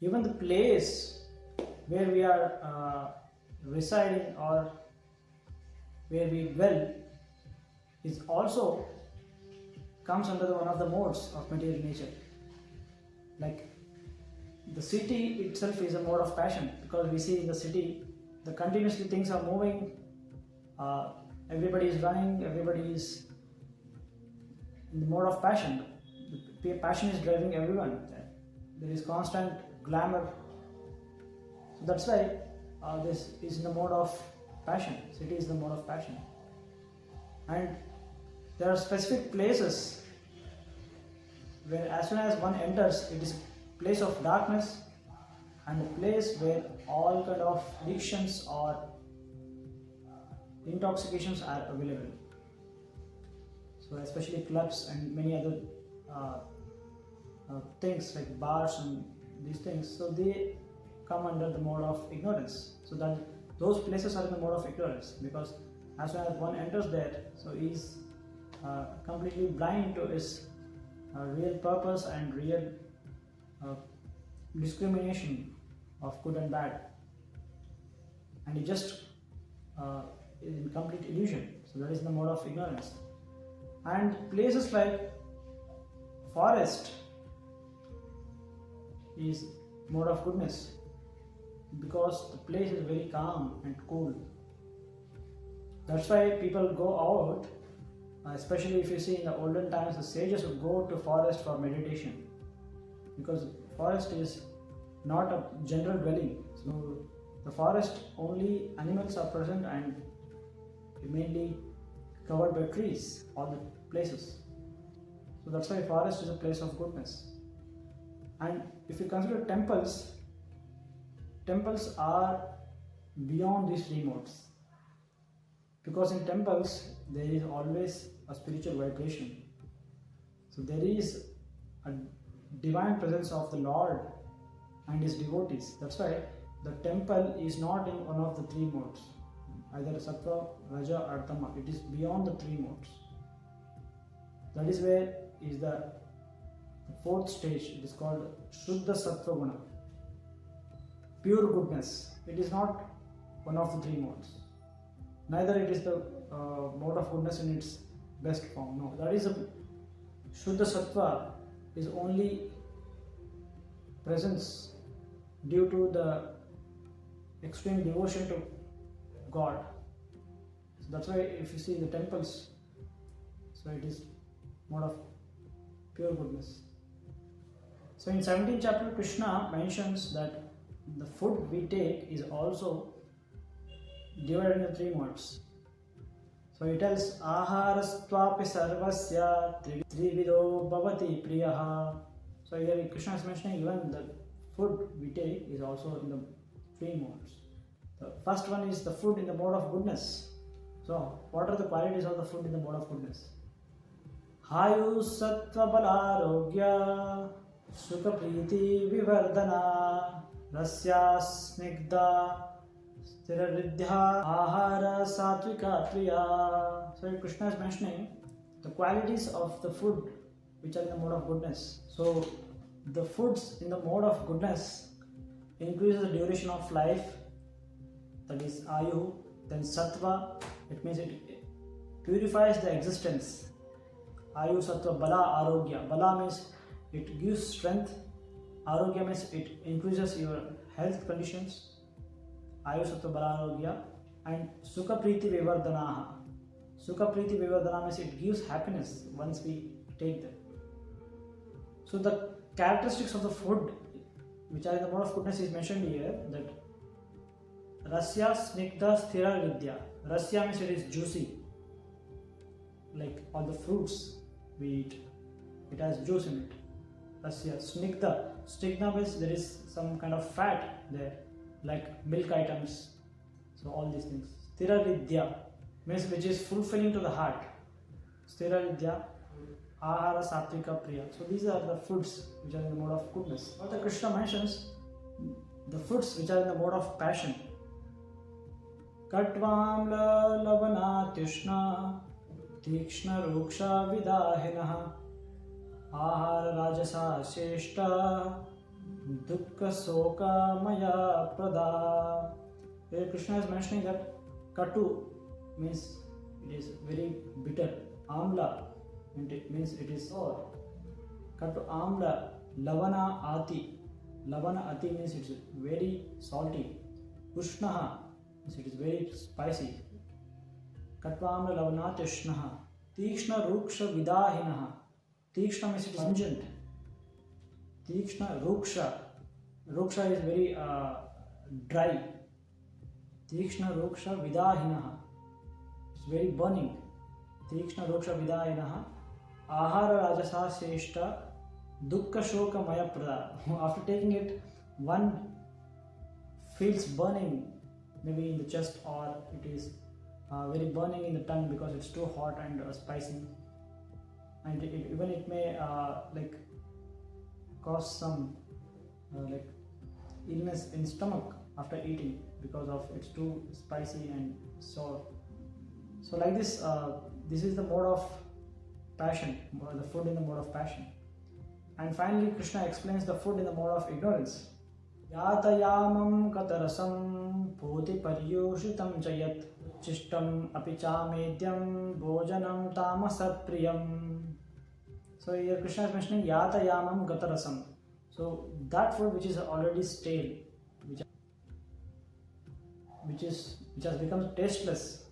Even the place where we are residing or where we dwell is also comes under one of the modes of material nature. Like the city itself is a mode of passion, because we see in the city the continuously things are moving, everybody is running, everybody is in the mode of passion. The passion is driving everyone. There is constant glamour. So that's why this is in the mode of passion. City is the mode of passion. And there are specific places where as soon as one enters, it is a place of darkness and a place where all kind of addictions or intoxications are available. So especially clubs and many other things like bars and these things, so they come under the mode of ignorance. So that those places are in the mode of ignorance, because as soon as one enters there, so he is completely blind to his real purpose and real discrimination of good and bad, and he just is in complete illusion. So that is in the mode of ignorance. And places like forest is mode of goodness, because the place is very calm and cool. That's why people go out, especially if you see in the olden times, the sages would go to forest for meditation, because forest is not a general dwelling. So the forest, only animals are present and mainly covered by trees, all the places. So that's why forest is a place of goodness. And if you consider temples, temples are beyond these three modes, because in temples there is always a spiritual vibration. So there is a divine presence of the Lord and his devotees. That's why the temple is not in one of the three modes, either sattva, raja or tama. It is beyond the three modes. That is where is the fourth stage. It is called Shuddha Sattva Guna, pure goodness. It is not one of the three modes. Neither it is the mode of goodness in its best form. No, that is a Shuddha Sattva is only presence due to the extreme devotion to God. So that's why if you see the temples, so it is mode of pure goodness. So in 17th chapter, Krishna mentions that the food we take is also divided into three modes. So he tells aharastvapi sarvasya trivido bhavati priyaha. So here Krishna is mentioning even the food we take is also in the three modes. The first one is the food in the mode of goodness. So what are the qualities of the food in the mode of goodness? Hayu sattva balarogya sukha priti vivardana rasya snigdha sthiraridhya ahara satvika priya. So Krishna is mentioning the qualities of the food which are in the mode of goodness. So the foods in the mode of goodness increases the duration of life, that is ayu. Then sattva, it means it purifies the existence. Ayu, sattva, bala, arogya. Bala means it gives strength. Arogya means it increases your health conditions. Ayu, sattva, bala, arogya. And sukha priti vivardanaha. Sukha priti vivardana means it gives happiness once we take them. So the characteristics of the food which are in the mode of goodness is mentioned here, that rasya snigdha sthira vidya. Rasya means it is juicy, like all the fruits we eat, it has juice in it. Rasya. Snigdha means there is some kind of fat there, like milk items. So all these things. Sthira vidya means which is fulfilling to the heart. Sthira vidya. Ahara satvika priya. So these are the foods which are in the mode of goodness. Further Krishna mentions the foods which are in the mode of passion. Katvam lavana tishna tikshna ruksha vidahinaha ahara rajasa sheshta Dukkha Soka Maya Prada. Here Krishna is mentioning that Katu means it is very bitter. Amla means it is sour. Katu Amla. Lavana Ati. Lavana Ati means it is very salty. Ushnaha means it is very spicy. Katva Amla Lavanati Ushnaha. Tikshna Ruksha Vidahinaha. Tikshna means it is pungent. Tikshna Ruksha. Ruksha is very dry. Tikshna Ruksha Vidahinaha. It's very burning. Tikshna Ruksha Vidahinaha. Ahara Rajasa Seshta Dukkha Shoka Maya Prada. After taking it, one feels burning maybe in the chest, or it is very burning in the tongue because it's too hot and spicy. And even it may like cause some like illness in stomach after eating because of it's too spicy and sour. So like this, this is the mode of passion, the food in the mode of passion. And finally, Krishna explains the food in the mode of ignorance. Yatayamam katarasam poti paryushitam chayat chishtam apichamedyam bhojanam tamasapriyam. So here Krishna is mentioning yatayamam gatarasam. So that food which is already stale, which has become tasteless.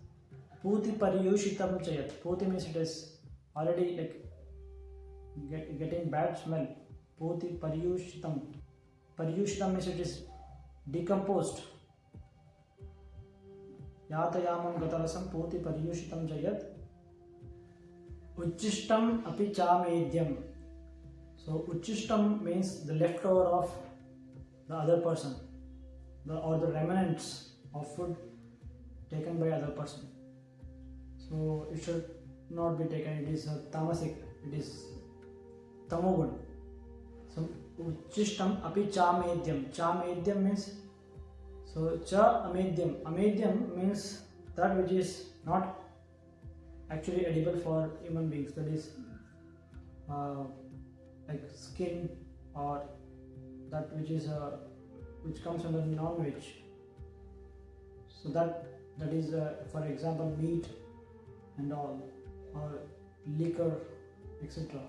Puti paryushitam chayat. Puti means it is already like getting bad smell. Puti paryushitam. Paryushitam means it is decomposed. Yatayamam gatarasam puti paryushitam chayat uchishtam api chamedyam. So uchishtam means the leftover of the other person, or the remnants of food taken by other person. So it should not be taken. It is tamasic. It is tamogun. So uchishtam api chamedyam. Chamedyam means, so cha amedyam. Amedyam means that which is not actually edible for human beings. That is like skin, or that which is which comes under non-veg. So that is for example meat and all, or liquor, etc.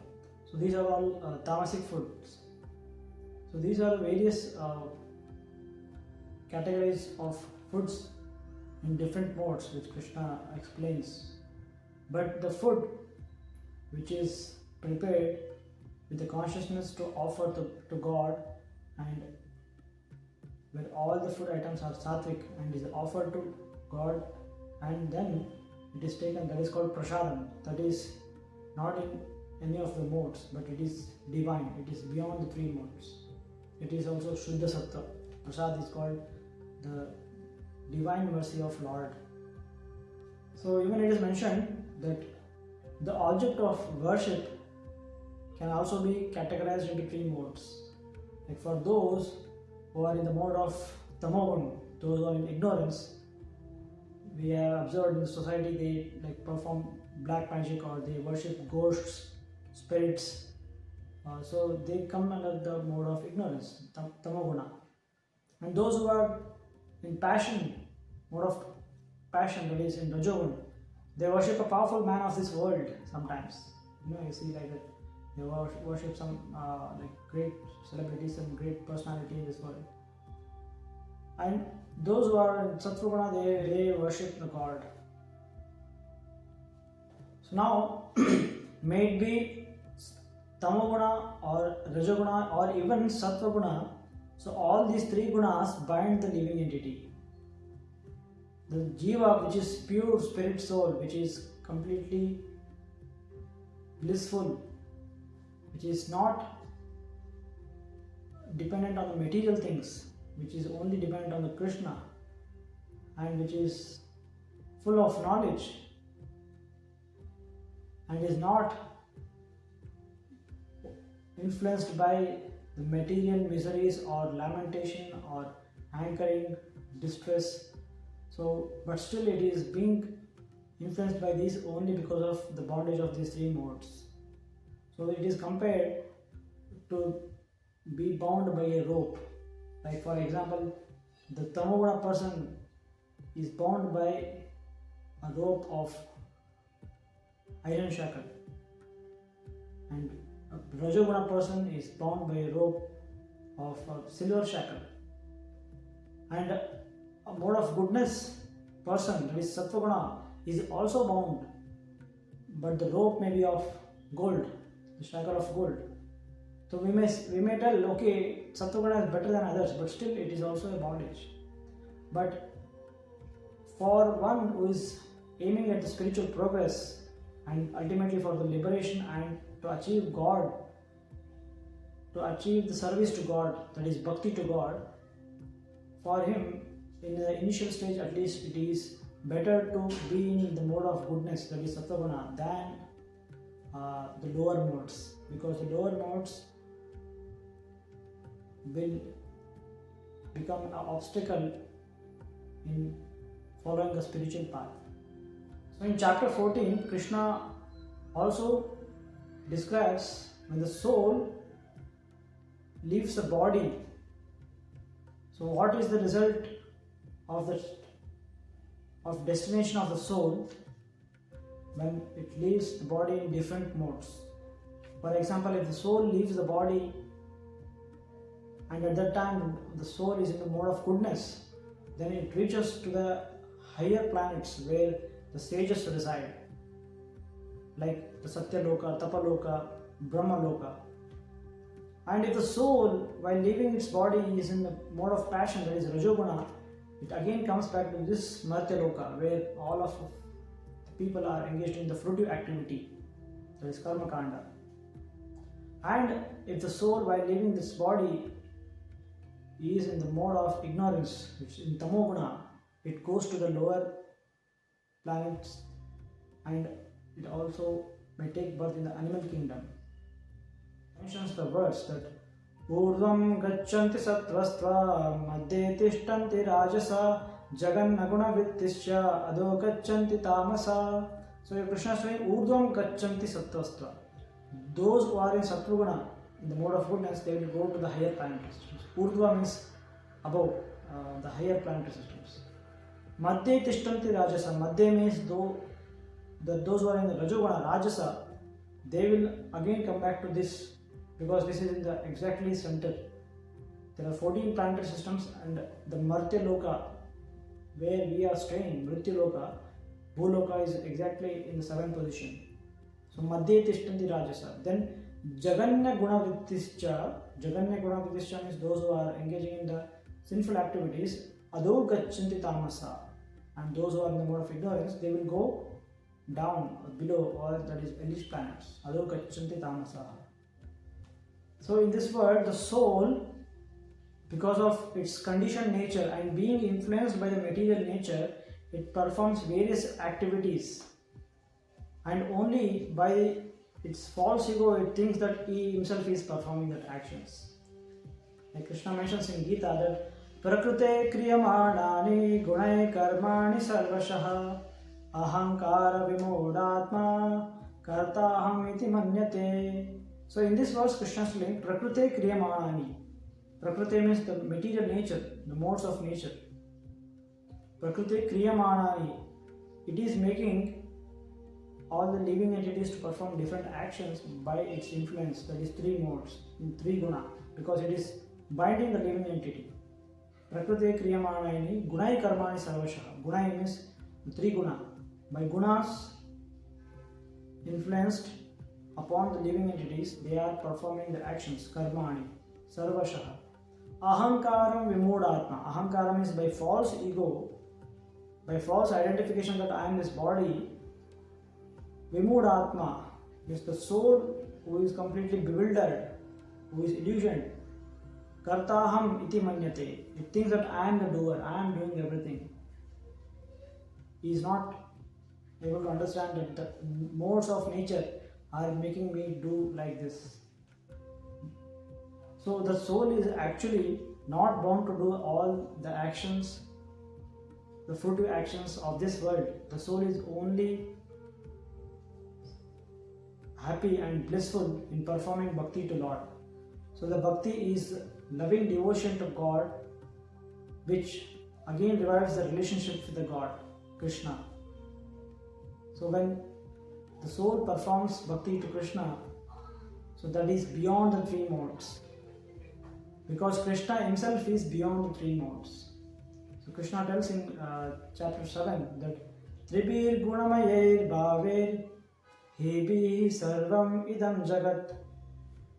So these are all tamasic foods. So these are various categories of foods in different modes which Krishna explains. But the food which is prepared with the consciousness to offer to God, and where all the food items are sattvic and is offered to God, and then it is taken, that is called prasadam. That is not in any of the modes, but it is divine. It is beyond the three modes. It is also Shuddha Sattva. Prasad is called the divine mercy of Lord. So even it is mentioned that the object of worship can also be categorized into three modes. Like for those who are in the mode of tamogun, those who are in ignorance, we have observed in the society they like perform black magic, or they worship ghosts, spirits. So they come under the mode of ignorance, tamoguna. And those who are in passion, mode of passion, that is in rajogun, they worship a powerful man of this world sometimes. You see like that. They worship some like great celebrities and great personality in this world. And those who are in Sattvaguna, they worship the God. So now, may it be Tamoguna or Rajoguna or even Sattvaguna, so all these three gunas bind the living entity. The Jiva, which is pure spirit soul, which is completely blissful, which is not dependent on the material things, which is only dependent on the Krishna, and which is full of knowledge and is not influenced by the material miseries or lamentation or hankering, distress. So, but still it is being influenced by these only because of the bondage of these three modes. So it is compared to be bound by a rope. Like for example, the tamoguna person is bound by a rope of iron shackle, and a rajoguna person is bound by a rope of a silver shackle, and a mode of goodness person, that is sattva is also bound, but the rope may be of gold, the shackle of gold. So we may tell, okay, sattva is better than others, but still it is also a bondage. But for one who is aiming at the spiritual progress and ultimately for the liberation and to achieve God, to achieve the service to God, that is bhakti to God, for him in the initial stage at least it is better to be in the mode of goodness, that is sattva, than the lower modes, because the lower modes will become an obstacle in following the spiritual path. So in chapter 14, Krishna also describes when the soul leaves the body. So what is the result of destination of the soul when it leaves the body in different modes? For example, if the soul leaves the body and at that time the soul is in the mode of goodness, then it reaches to the higher planets where the sages reside, like the Satyaloka, Tapaloka, Brahmaloka. And if the soul, while leaving its body, is in the mode of passion, that is Rajoguna, it again comes back to this Martyaloka, where all of the people are engaged in the fruitive activity, that is Karma Kanda. And if the soul, while leaving this body, is in the mode of ignorance, which in Tamoguna, it goes to the lower planets, and it also may take birth in the animal kingdom. Mentions the words that Urdhvam gachanti sattvastva madhye tishtanti rajasa jagannaguna vittisya adho gachanti tamasa. So Krishna is saying Urdhvam gachanti sattvastva. Those who are in sattva in the mode of goodness, they will go to the higher planetary systems. Urdhva means above the higher planetary systems. Madhye tishtanti rajasa. Madhye means those who are in the Rajoguna, Rajasa, they will again come back to this, because this is in the exactly center. There are 14 planetary systems, and the Martya Loka, where we are staying, Mritya Loka, Bhuloka is exactly in the 7th position. So Madhye Tishtanti Rajasa. Then Jaganya Guna Vittischa. Jaganya Guna Vittischa means those who are engaging in the sinful activities. Adho Gachanti Tamasa. And those who are in the mode of ignorance, they will go down or below, or that is hellish planets. Adho Gachanti Tamasa. So in this world, the soul, because of its conditioned nature and being influenced by the material nature, it performs various activities, and only by its false ego it thinks that he himself is performing that actions. Like Krishna mentions in Gita that Prakrute kriyamanani gunai karmani sarvashah ahankara vimodatma kartaham iti manyate. So in this verse, Krishna is saying Prakrute kriyamanani. Prakrute means the material nature, the modes of nature. Prakrute kriyamanani. It is making all the living entities to perform different actions by its influence, that is 3 modes, in 3 guna, because it is binding the living entity. Prakrute kriyamanani gunai karmani sarvashah. Gunai means 3 guna. By gunas influenced upon the living entities, they are performing the actions, karmani, sarvashah. Ahankaram vimodatma. Ahankaram is by false ego, by false identification that I am this body. Vimudatma is the soul who is completely bewildered, who is illusioned. Kartaham iti manyate. It thinks that I am the doer, I am doing everything. He is not able to understand that the modes of nature are making me do like this. So the soul is actually not bound to do all the actions, the fruitive actions of this world. The soul is only happy and blissful in performing bhakti to Lord. So the bhakti is loving devotion to God, which again revives the relationship with the God, Krishna. So when the soul performs bhakti to Krishna, so that is beyond the three modes. Because Krishna himself is beyond the three modes. So Krishna tells in chapter 7 that Tribir Gunamayer Bhaver Hebi Sarvam Idam Jagat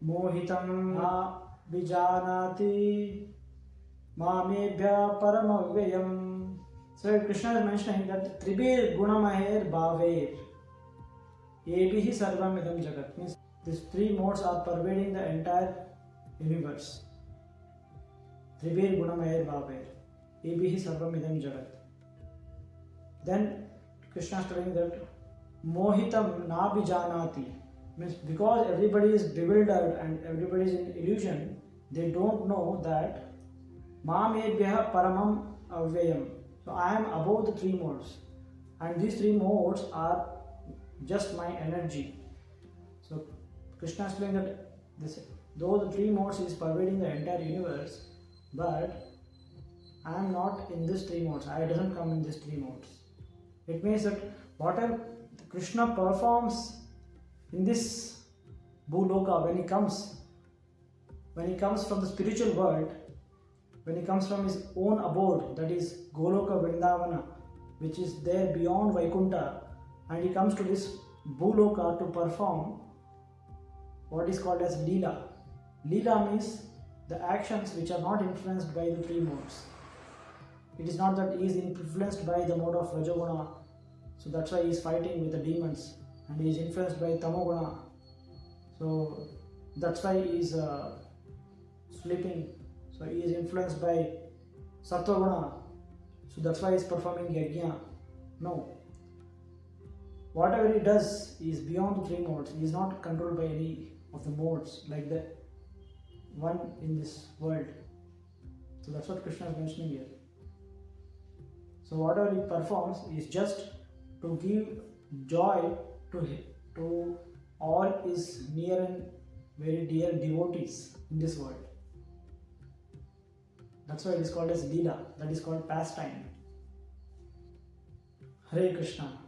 Mohitam Na Vijanati Mamebhya Paramavyayam. So Krishna is mentioning that Tribir Gunamayer Bhaver Hebi Sarvam Idam Jagat means these three modes are pervading the entire universe. Tribir Gunamayer Bhaver Ebihi Sarvam Idam Jagat. Then Krishna is telling that Mohitam Na Bijanati means because everybody is bewildered and everybody is in illusion, they don't know that Mamebhya Paramam Avyayam. So I am above the three modes, and these three modes are just my energy. So Krishna is telling that though the three modes is pervading the entire universe, but I am not in these three modes. I doesn't come in these three modes. It means that whatever Krishna performs in this Bhuloka, when he comes from the spiritual world, when he comes from his own abode, that is Goloka Vrindavana, which is there beyond Vaikuntha, and he comes to this Bhuloka to perform what is called as Leela. Leela means the actions which are not influenced by the three modes. It is not that he is influenced by the mode of Rajoguna, so that's why he is fighting with the demons, and he is influenced by Tamoguna, so that's why he is sleeping. So he is influenced by Sattva-guna, so that's why he is performing Yajna. No. Whatever he does is beyond the three modes. He is not controlled by any of the modes like the one in this world. So that's what Krishna is mentioning here. So whatever he performs is just to give joy to all his near and very dear devotees in this world. That's why it is called as Leela, that is called pastime. Hare Krishna.